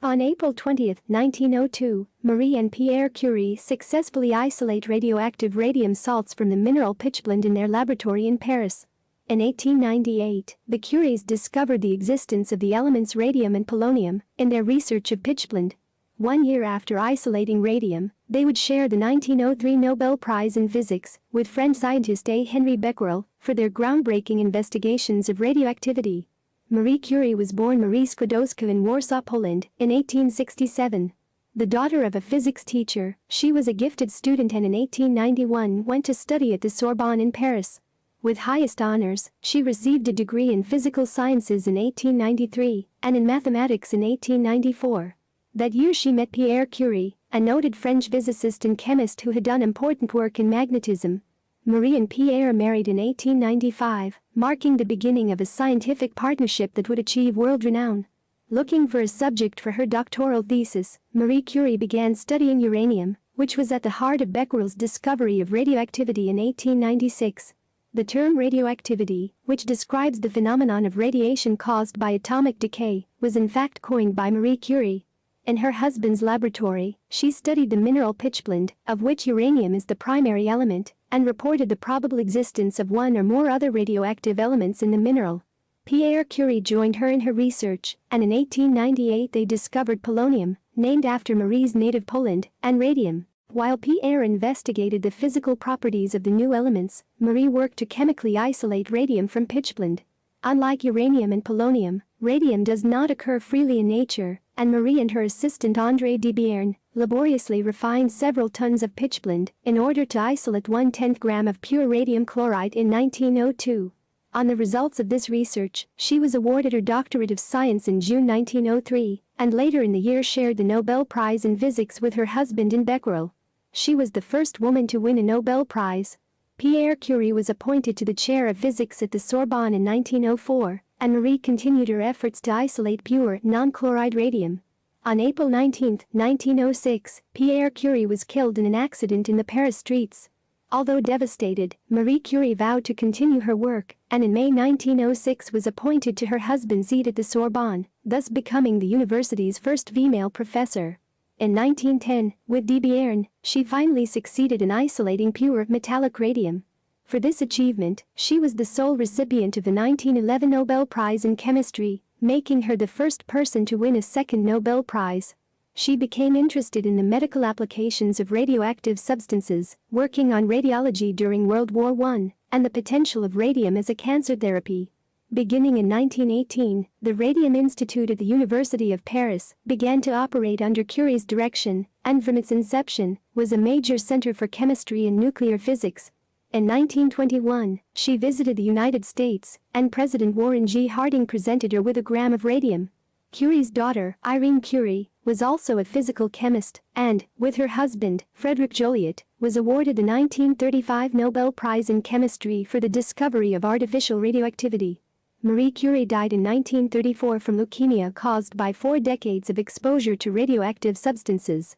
On April 20, 1902, Marie and Pierre Curie successfully isolate radioactive radium salts from the mineral pitchblende in their laboratory in Paris. In 1898, the Curies discovered the existence of the elements radium and polonium in their research of pitchblende. 1 year after isolating radium, they would share the 1903 Nobel Prize in Physics with French scientist A. Henri Becquerel for their groundbreaking investigations of radioactivity. Marie Curie was born Marie Skłodowska in Warsaw, Poland, in 1867. The daughter of a physics teacher, she was a gifted student and in 1891 went to study at the Sorbonne in Paris. With highest honors, she received a degree in physical sciences in 1893 and in mathematics in 1894. That year she met Pierre Curie, a noted French physicist and chemist who had done important work in magnetism. Marie and Pierre married in 1895, marking the beginning of a scientific partnership that would achieve world renown. Looking for a subject for her doctoral thesis, Marie Curie began studying uranium, which was at the heart of Becquerel's discovery of radioactivity in 1896. The term radioactivity, which describes the phenomenon of radiation caused by atomic decay, was in fact coined by Marie Curie. In her husband's laboratory, she studied the mineral pitchblende, of which uranium is the primary element, and reported the probable existence of one or more other radioactive elements in the mineral. Pierre Curie joined her in her research, and in 1898 they discovered polonium, named after Marie's native Poland, and radium. While Pierre investigated the physical properties of the new elements, Marie worked to chemically isolate radium from pitchblende. Unlike uranium and polonium, radium does not occur freely in nature, and Marie and her assistant André de Bierne laboriously refined several tons of pitchblende in order to isolate 1/10 gram of pure radium chloride in 1902. On the results of this research, she was awarded her doctorate of science in June 1903, and later in the year shared the Nobel Prize in Physics with her husband in Becquerel. She was the first woman to win a Nobel Prize. Pierre Curie was appointed to the chair of physics at the Sorbonne in 1904, and Marie continued her efforts to isolate pure, non-chloride radium. On April 19, 1906, Pierre Curie was killed in an accident in the Paris streets. Although devastated, Marie Curie vowed to continue her work, and in May 1906 was appointed to her husband's seat at the Sorbonne, thus becoming the university's first female professor. In 1910, with de Bierne, she finally succeeded in isolating pure metallic radium. For this achievement, she was the sole recipient of the 1911 Nobel Prize in Chemistry, making her the first person to win a second Nobel Prize. She became interested in the medical applications of radioactive substances, working on radiology during World War I, and the potential of radium as a cancer therapy. Beginning in 1918, the Radium Institute at the University of Paris began to operate under Curie's direction, and from its inception, was a major center for chemistry and nuclear physics. In 1921, she visited the United States, and President Warren G. Harding presented her with a gram of radium. Curie's daughter, Irene Curie, was also a physical chemist, and, with her husband, Frederick Joliot, was awarded the 1935 Nobel Prize in Chemistry for the discovery of artificial radioactivity. Marie Curie died in 1934 from leukemia caused by 4 decades of exposure to radioactive substances.